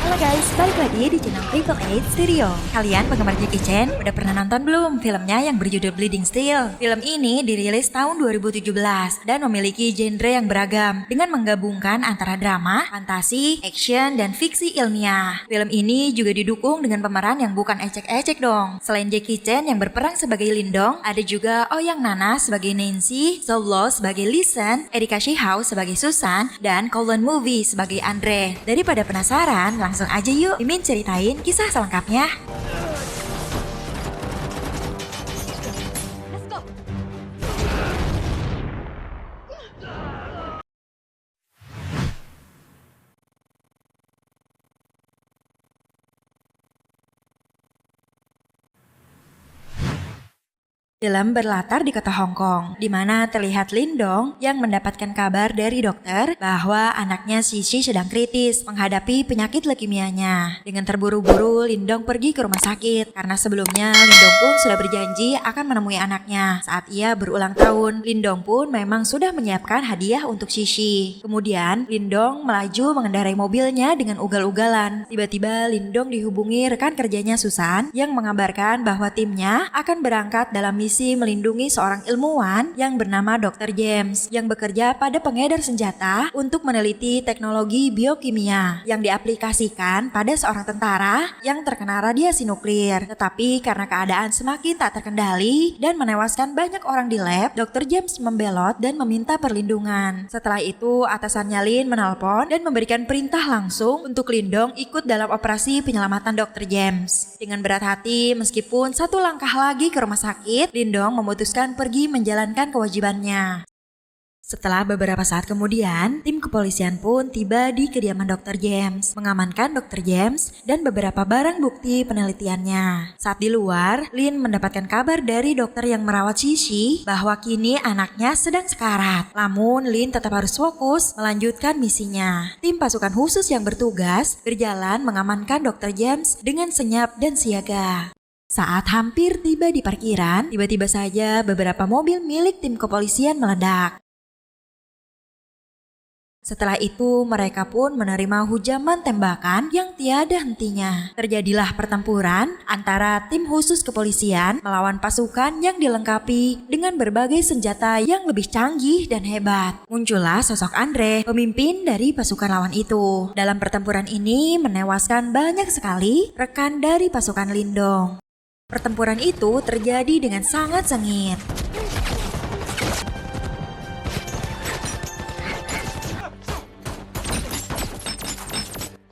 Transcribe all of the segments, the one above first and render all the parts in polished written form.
Halo guys, balik lagi di channel Triple Eight Stereo. Kalian penggemar Jackie Chan udah pernah nonton belum filmnya yang berjudul Bleeding Steel? Film ini dirilis tahun 2017 dan memiliki genre yang beragam dengan menggabungkan antara drama, fantasi, action, dan fiksi ilmiah. Film ini juga didukung dengan pemeran yang bukan ecek-ecek dong. Selain Jackie Chan yang berperan sebagai Lindong, ada juga Ouyang Nana sebagai Nancy, Zhou Lo sebagai Listen, Erika Shihao sebagai Susan, dan Kowloon Movie sebagai Andre. Daripada penasaran, langsung aja yuk Mimin ceritain kisah selengkapnya. Film berlatar di kota Hong Kong, di mana terlihat Lindong yang mendapatkan kabar dari dokter bahwa anaknya Sisi sedang kritis menghadapi penyakit leukemianya. Dengan terburu-buru, Lindong pergi ke rumah sakit karena sebelumnya Lindong pun sudah berjanji akan menemui anaknya. Saat ia berulang tahun, Lindong pun memang sudah menyiapkan hadiah untuk Sisi. Kemudian, Lindong melaju mengendarai mobilnya dengan ugal-ugalan. Tiba-tiba, Lindong dihubungi rekan kerjanya Susan yang mengabarkan bahwa timnya akan berangkat dalam misi melindungi seorang ilmuwan yang bernama Dr. James yang bekerja pada pengedar senjata untuk meneliti teknologi biokimia yang diaplikasikan pada seorang tentara yang terkena radiasi nuklir. Tetapi karena keadaan semakin tak terkendali dan menewaskan banyak orang di lab, Dr. James membelot dan meminta perlindungan. Setelah itu, atasannya Lin menelpon dan memberikan perintah langsung untuk Lindong ikut dalam operasi penyelamatan Dr. James. Dengan berat hati, meskipun satu langkah lagi ke rumah sakit, Lindong memutuskan pergi menjalankan kewajibannya. Setelah beberapa saat kemudian, tim kepolisian pun tiba di kediaman Dr. James, mengamankan Dr. James dan beberapa barang bukti penelitiannya. Saat di luar, Lin mendapatkan kabar dari dokter yang merawat Sisi bahwa kini anaknya sedang sekarat. Namun, Lin tetap harus fokus melanjutkan misinya. Tim pasukan khusus yang bertugas berjalan mengamankan Dr. James dengan senyap dan siaga. Saat hampir tiba di parkiran, tiba-tiba saja beberapa mobil milik tim kepolisian meledak. Setelah itu, mereka pun menerima hujaman tembakan yang tiada hentinya. Terjadilah pertempuran antara tim khusus kepolisian melawan pasukan yang dilengkapi dengan berbagai senjata yang lebih canggih dan hebat. Muncullah sosok Andre, pemimpin dari pasukan lawan itu. Dalam pertempuran ini menewaskan banyak sekali rekan dari pasukan Lindong. Pertempuran itu terjadi dengan sangat sengit.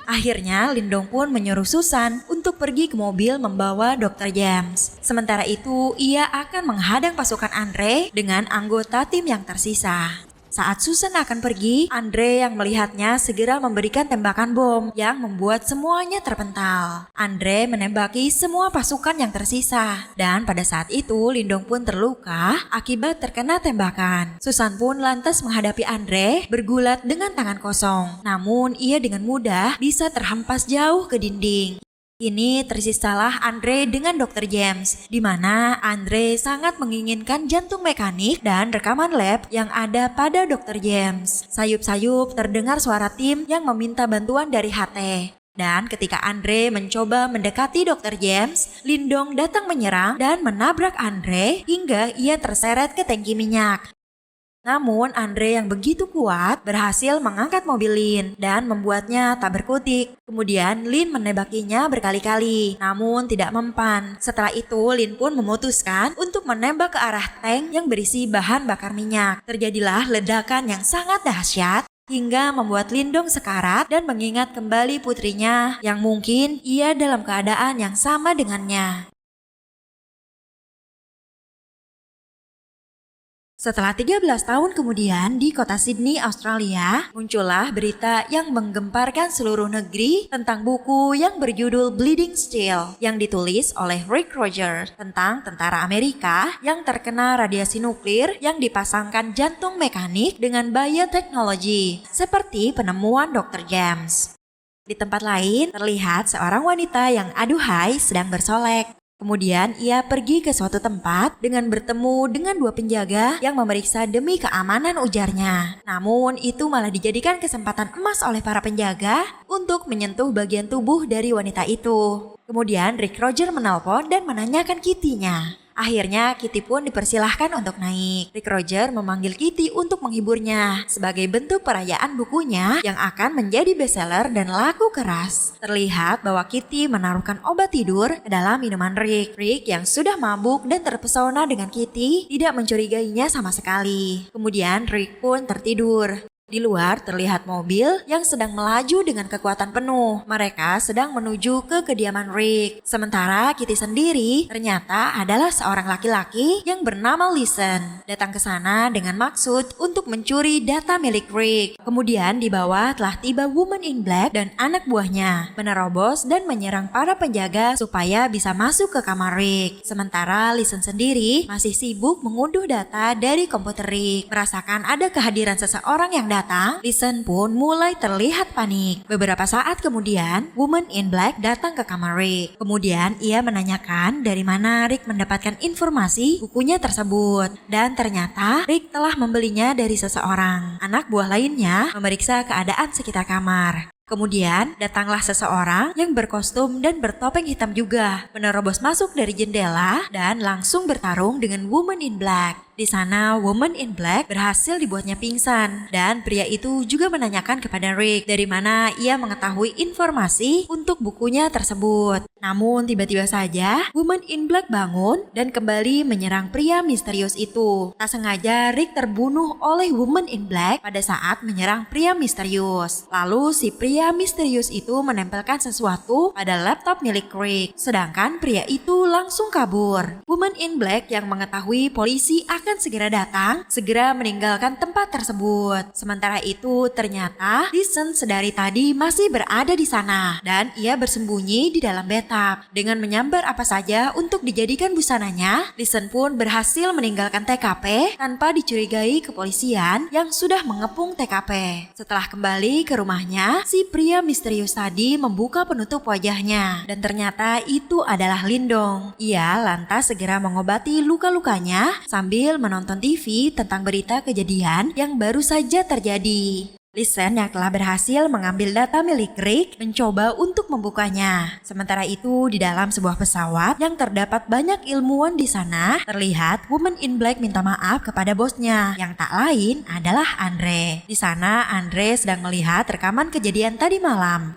Akhirnya, Lindong pun menyuruh Susan untuk pergi ke mobil membawa Dr. James. Sementara itu, ia akan menghadang pasukan Andre dengan anggota tim yang tersisa. Saat Susan akan pergi, Andre yang melihatnya segera memberikan tembakan bom yang membuat semuanya terpental. Andre menembaki semua pasukan yang tersisa, dan pada saat itu Lindong pun terluka akibat terkena tembakan. Susan pun lantas menghadapi Andre bergulat dengan tangan kosong, namun ia dengan mudah bisa terhempas jauh ke dinding. Kini tersisalah Andre dengan Dr. James, di mana Andre sangat menginginkan jantung mekanik dan rekaman lab yang ada pada Dr. James. Sayup-sayup terdengar suara tim yang meminta bantuan dari HT. Dan ketika Andre mencoba mendekati Dr. James, Lindong datang menyerang dan menabrak Andre hingga ia terseret ke tangki minyak. Namun Andre yang begitu kuat berhasil mengangkat mobil Lin dan membuatnya tak berkutik. Kemudian Lin menembakinya berkali-kali, namun tidak mempan. Setelah itu Lin pun memutuskan untuk menembak ke arah tank yang berisi bahan bakar minyak. Terjadilah ledakan yang sangat dahsyat hingga membuat Lindong sekarat dan mengingat kembali putrinya yang mungkin ia dalam keadaan yang sama dengannya. Setelah 13 tahun kemudian di kota Sydney, Australia, muncullah berita yang menggemparkan seluruh negeri tentang buku yang berjudul Bleeding Steel yang ditulis oleh Rick Rogers tentang tentara Amerika yang terkena radiasi nuklir yang dipasangkan jantung mekanik dengan bioteknologi, seperti penemuan Dr. James. Di tempat lain, terlihat seorang wanita yang aduhai sedang bersolek. Kemudian ia pergi ke suatu tempat dengan bertemu dengan dua penjaga yang memeriksa demi keamanan, ujarnya. Namun itu malah dijadikan kesempatan emas oleh para penjaga untuk menyentuh bagian tubuh dari wanita itu. Kemudian Rick Roger menelpon dan menanyakan Kitty-nya. Akhirnya Kitty pun dipersilahkan untuk naik. Rick Roger memanggil Kitty untuk menghiburnya sebagai bentuk perayaan bukunya yang akan menjadi bestseller dan laku keras. Terlihat bahwa Kitty menaruhkan obat tidur ke dalam minuman Rick. Rick yang sudah mabuk dan terpesona dengan Kitty tidak mencurigainya sama sekali. Kemudian Rick pun tertidur. Di luar terlihat mobil yang sedang melaju dengan kekuatan penuh. Mereka sedang menuju ke kediaman Rick. Sementara Kitty sendiri ternyata adalah seorang laki-laki yang bernama Listen. Datang ke sana dengan maksud untuk mencuri data milik Rick. Kemudian di bawah telah tiba Woman in Black dan anak buahnya, menerobos dan menyerang para penjaga supaya bisa masuk ke kamar Rick. Sementara Listen sendiri masih sibuk mengunduh data dari komputer Rick. Merasakan ada kehadiran seseorang yang datang, Listen pun mulai terlihat panik. Beberapa saat kemudian, Woman in Black datang ke kamar Rick. Kemudian ia menanyakan dari mana Rick mendapatkan informasi bukunya tersebut. Dan ternyata Rick telah membelinya dari seseorang. Anak buah lainnya memeriksa keadaan sekitar kamar. Kemudian datanglah seseorang yang berkostum dan bertopeng hitam juga, menerobos masuk dari jendela dan langsung bertarung dengan Woman in Black. Di sana Woman in Black berhasil dibuatnya pingsan dan pria itu juga menanyakan kepada Rick dari mana ia mengetahui informasi untuk bukunya tersebut. Namun tiba-tiba saja Woman in Black bangun dan kembali menyerang pria misterius itu. Tak sengaja Rick terbunuh oleh Woman in Black pada saat menyerang pria misterius. Lalu si pria misterius itu menempelkan sesuatu pada laptop milik Rick, sedangkan pria itu langsung kabur. Woman in Black yang mengetahui polisi akan segera datang, segera meninggalkan tempat tersebut. Sementara itu ternyata Listen sedari tadi masih berada di sana dan ia bersembunyi di dalam bathtub. Dengan menyambar apa saja untuk dijadikan busananya, Listen pun berhasil meninggalkan TKP tanpa dicurigai kepolisian yang sudah mengepung TKP. Setelah kembali ke rumahnya, si pria misterius tadi membuka penutup wajahnya dan ternyata itu adalah Lindong. Ia lantas segera mengobati luka-lukanya sambil menonton TV tentang berita kejadian yang baru saja terjadi. Listen yang telah berhasil mengambil data milik Rick mencoba untuk membukanya. Sementara itu di dalam sebuah pesawat yang terdapat banyak ilmuwan di sana, terlihat Woman in Black minta maaf kepada bosnya yang tak lain adalah Andre. Di sana Andre sedang melihat rekaman kejadian tadi malam.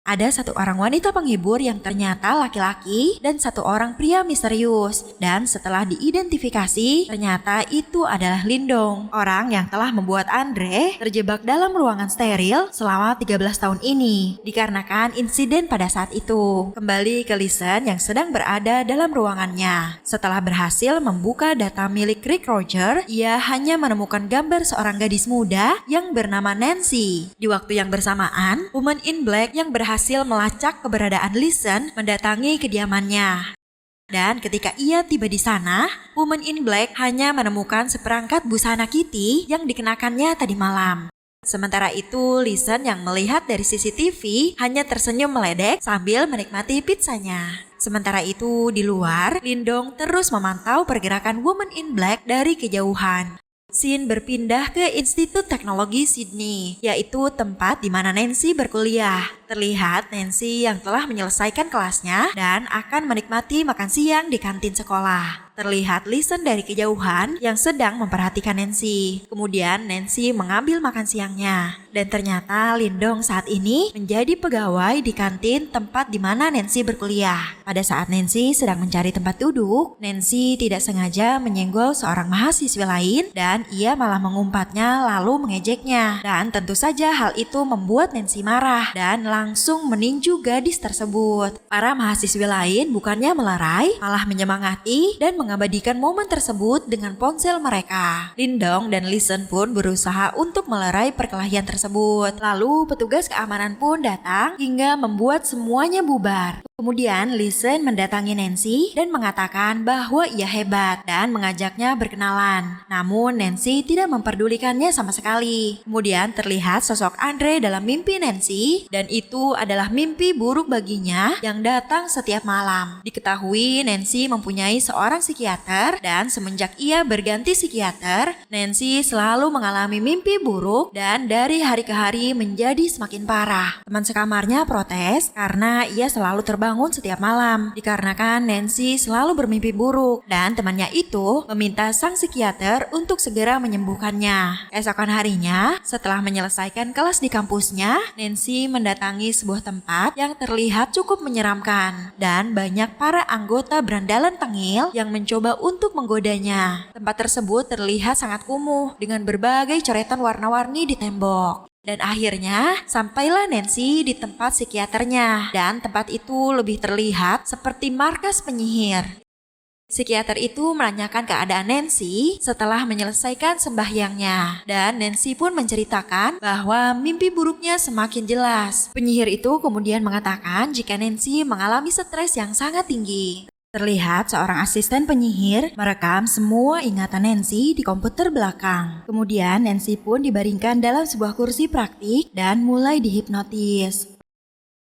Ada satu orang wanita penghibur yang ternyata laki-laki dan satu orang pria misterius. Dan setelah diidentifikasi, ternyata itu adalah Lindong, orang yang telah membuat Andre terjebak dalam ruangan steril selama 13 tahun ini, dikarenakan insiden pada saat itu. Kembali ke Listen yang sedang berada dalam ruangannya. Setelah berhasil membuka data milik Rick Roger, ia hanya menemukan gambar seorang gadis muda yang bernama Nancy. Di waktu yang bersamaan, Woman in Black yang berhasil melacak keberadaan Listen mendatangi kediamannya. Dan ketika ia tiba di sana, Woman in Black hanya menemukan seperangkat busana Kitty yang dikenakannya tadi malam. Sementara itu, Listen yang melihat dari CCTV hanya tersenyum meledek sambil menikmati pizzanya. Sementara itu, di luar, Lindong terus memantau pergerakan Woman in Black dari kejauhan. Scene berpindah ke Institut Teknologi Sydney, yaitu tempat di mana Nancy berkuliah. Terlihat Nancy yang telah menyelesaikan kelasnya dan akan menikmati makan siang di kantin sekolah. Terlihat Listen dari kejauhan yang sedang memperhatikan Nancy. Kemudian Nancy mengambil makan siangnya. Dan ternyata Lindong saat ini menjadi pegawai di kantin tempat di mana Nancy berkuliah. Pada saat Nancy sedang mencari tempat duduk, Nancy tidak sengaja menyenggol seorang mahasiswa lain dan ia malah mengumpatnya lalu mengejeknya. Dan tentu saja hal itu membuat Nancy marah dan langsung meninju gadis tersebut. Para mahasiswa lain bukannya melerai, malah menyemangati dan mengabadikan momen tersebut dengan ponsel mereka. Lindong dan Listen pun berusaha untuk melerai perkelahian tersebut. Lalu petugas keamanan pun datang hingga membuat semuanya bubar. Kemudian Listen mendatangi Nancy dan mengatakan bahwa ia hebat dan mengajaknya berkenalan. Namun Nancy tidak memperdulikannya sama sekali. Kemudian terlihat sosok Andre dalam mimpi Nancy dan itu adalah mimpi buruk baginya yang datang setiap malam. Diketahui Nancy mempunyai seorang psikiater dan semenjak ia berganti psikiater, Nancy selalu mengalami mimpi buruk dan dari hari ke hari menjadi semakin parah. Teman sekamarnya protes karena ia selalu terbangun setiap malam dikarenakan Nancy selalu bermimpi buruk dan temannya itu meminta sang psikiater untuk segera menyembuhkannya. Keesokan harinya, setelah menyelesaikan kelas di kampusnya, Nancy mendatangi sebuah tempat yang terlihat cukup menyeramkan dan banyak para anggota berandalan tengil yang mencoba untuk menggodanya. Tempat tersebut terlihat sangat kumuh dengan berbagai coretan warna-warni di tembok. Dan akhirnya sampailah Nancy di tempat psikiaternya dan tempat itu lebih terlihat seperti markas penyihir. Psikiater itu menanyakan keadaan Nancy setelah menyelesaikan sembahyangnya dan Nancy pun menceritakan bahwa mimpi buruknya semakin jelas. Penyihir itu kemudian mengatakan jika Nancy mengalami stres yang sangat tinggi. Terlihat seorang asisten penyihir merekam semua ingatan Nancy di komputer belakang. Kemudian Nancy pun dibaringkan dalam sebuah kursi praktik dan mulai dihipnotis.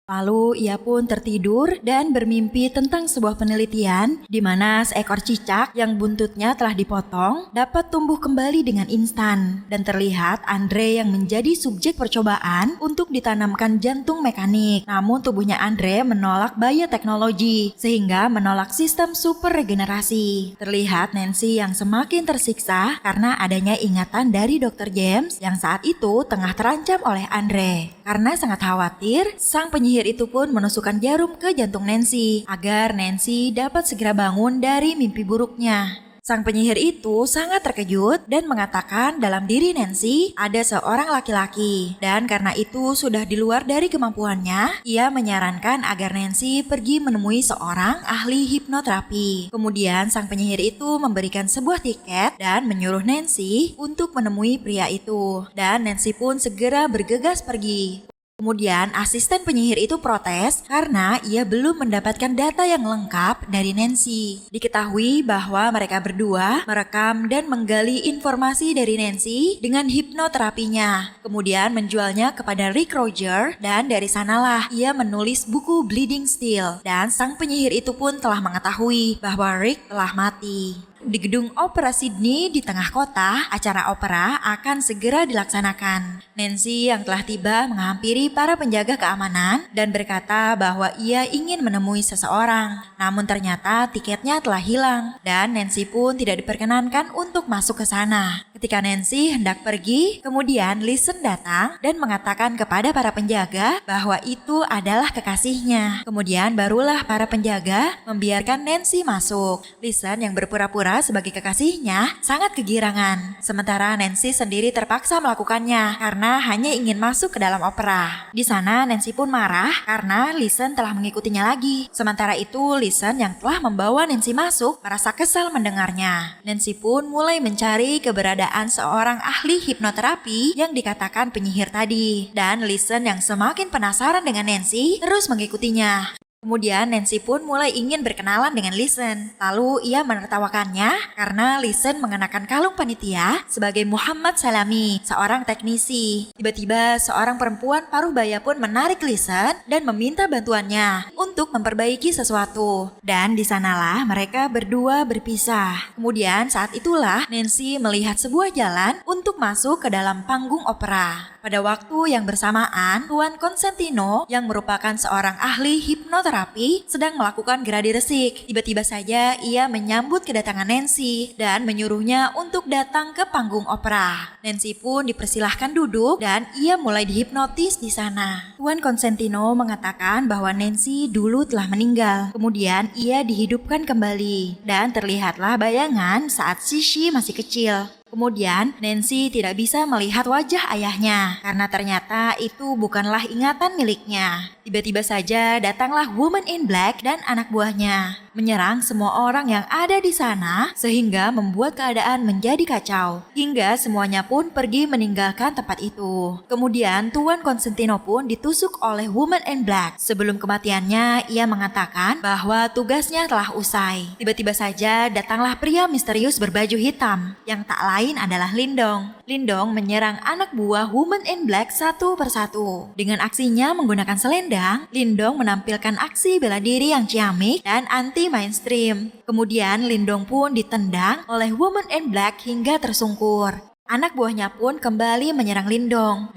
Lalu ia pun tertidur dan bermimpi tentang sebuah penelitian di mana seekor cicak yang buntutnya telah dipotong dapat tumbuh kembali dengan instan. Dan terlihat Andre yang menjadi subjek percobaan untuk ditanamkan jantung mekanik. Namun tubuhnya Andre menolak bioteknologi sehingga menolak sistem super regenerasi. Terlihat Nancy yang semakin tersiksa karena adanya ingatan dari Dr. James yang saat itu tengah terancam oleh Andre. Karena sangat khawatir, sang penyihir itu pun menusukkan jarum ke jantung Nancy agar Nancy dapat segera bangun dari mimpi buruknya. Sang penyihir itu sangat terkejut dan mengatakan dalam diri Nancy ada seorang laki-laki dan karena itu sudah di luar dari kemampuannya, ia menyarankan agar Nancy pergi menemui seorang ahli hipnoterapi. Kemudian sang penyihir itu memberikan sebuah tiket dan menyuruh Nancy untuk menemui pria itu dan Nancy pun segera bergegas pergi. Kemudian asisten penyihir itu protes karena ia belum mendapatkan data yang lengkap dari Nancy. Diketahui bahwa mereka berdua merekam dan menggali informasi dari Nancy dengan hipnoterapinya. Kemudian menjualnya kepada Rick Roger dan dari sanalah ia menulis buku Bleeding Steel. Dan sang penyihir itu pun telah mengetahui bahwa Rick telah mati. Di gedung opera Sydney di tengah kota, acara opera akan segera dilaksanakan. Nancy yang telah tiba menghampiri para penjaga keamanan dan berkata bahwa ia ingin menemui seseorang. Namun ternyata tiketnya telah hilang dan Nancy pun tidak diperkenankan untuk masuk ke sana. Ketika Nancy hendak pergi, kemudian Listen datang dan mengatakan kepada para penjaga bahwa itu adalah kekasihnya. Kemudian barulah para penjaga membiarkan Nancy masuk. Listen yang berpura-pura sebagai kekasihnya sangat kegirangan. Sementara Nancy sendiri terpaksa melakukannya karena hanya ingin masuk ke dalam opera. Di sana Nancy pun marah karena Listen telah mengikutinya lagi. Sementara itu Listen yang telah membawa Nancy masuk merasa kesal mendengarnya. Nancy pun mulai mencari keberadaan seorang ahli hipnoterapi yang dikatakan penyihir tadi. Dan Listen yang semakin penasaran dengan Nancy terus mengikutinya. Kemudian Nancy pun mulai ingin berkenalan dengan Listen. Lalu ia menertawakannya karena Listen mengenakan kalung panitia sebagai Muhammad Salami, seorang teknisi. Tiba-tiba seorang perempuan paruh baya pun menarik Listen dan meminta bantuannya untuk memperbaiki sesuatu. Dan di sanalah mereka berdua berpisah. Kemudian saat itulah Nancy melihat sebuah jalan untuk masuk ke dalam panggung opera. Pada waktu yang bersamaan, Tuan Constantino yang merupakan seorang ahli hipnoterapi sedang melakukan gladi resik. Tiba-tiba saja ia menyambut kedatangan Nancy dan menyuruhnya untuk datang ke panggung opera. Nancy pun dipersilahkan duduk dan ia mulai dihipnotis di sana. Tuan Constantino mengatakan bahwa Nancy dulu telah meninggal. Kemudian ia dihidupkan kembali dan terlihatlah bayangan saat Shishi masih kecil. Kemudian Nancy tidak bisa melihat wajah ayahnya karena ternyata itu bukanlah ingatan miliknya. Tiba-tiba saja datanglah Woman in Black dan anak buahnya, menyerang semua orang yang ada di sana sehingga membuat keadaan menjadi kacau. Hingga semuanya pun pergi meninggalkan tempat itu. Kemudian Tuan Konstantino pun ditusuk oleh Woman in Black. Sebelum kematiannya, ia mengatakan bahwa tugasnya telah usai. Tiba-tiba saja datanglah pria misterius berbaju hitam yang tak lain adalah Lindong. Lindong menyerang anak buah Woman in Black satu persatu. Dengan aksinya menggunakan selendang, Lindong menampilkan aksi bela diri yang ciamik dan anti-mainstream. Kemudian Lindong pun ditendang oleh Woman in Black hingga tersungkur. Anak buahnya pun kembali menyerang Lindong.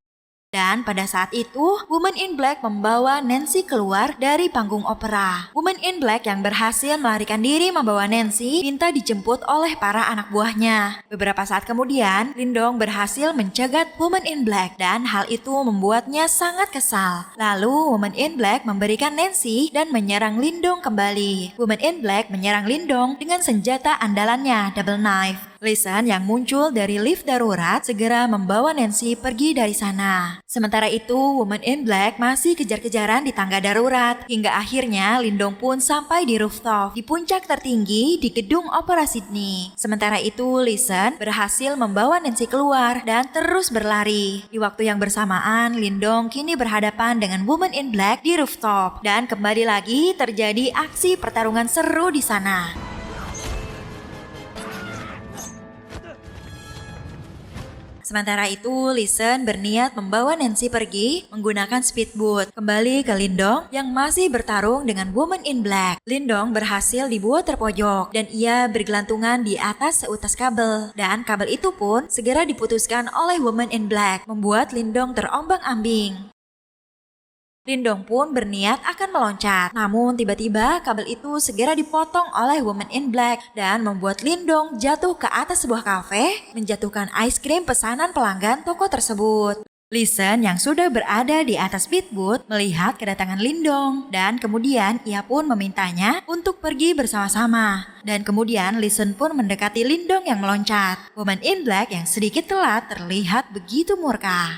Dan pada saat itu, Woman in Black membawa Nancy keluar dari panggung opera. Woman in Black yang berhasil melarikan diri membawa Nancy minta dijemput oleh para anak buahnya. Beberapa saat kemudian, Lindong berhasil mencegat Woman in Black dan hal itu membuatnya sangat kesal. Lalu, Woman in Black memberikan Nancy dan menyerang Lindong kembali. Woman in Black menyerang Lindong dengan senjata andalannya, double knife. Listen yang muncul dari lift darurat segera membawa Nancy pergi dari sana. Sementara itu, Woman in Black masih kejar-kejaran di tangga darurat. Hingga akhirnya Lindong pun sampai di rooftop, di puncak tertinggi di gedung opera Sydney. Sementara itu, Listen berhasil membawa Nancy keluar dan terus berlari. Di waktu yang bersamaan, Lindong kini berhadapan dengan Woman in Black di rooftop. Dan kembali lagi terjadi aksi pertarungan seru di sana. Sementara itu, Listen berniat membawa Nancy pergi menggunakan speedboat kembali ke Lindong yang masih bertarung dengan Woman in Black. Lindong berhasil dibuat terpojok dan ia bergelantungan di atas seutas kabel. Dan kabel itu pun segera diputuskan oleh Woman in Black, membuat Lindong terombang-ambing. Lindong pun berniat akan meloncat, namun tiba-tiba kabel itu segera dipotong oleh Woman in Black dan membuat Lindong jatuh ke atas sebuah kafe, menjatuhkan ice cream pesanan pelanggan toko tersebut. Listen yang sudah berada di atas speedboat melihat kedatangan Lindong dan kemudian ia pun memintanya untuk pergi bersama-sama. Dan kemudian Listen pun mendekati Lindong yang meloncat. Woman in Black yang sedikit telat terlihat begitu murka.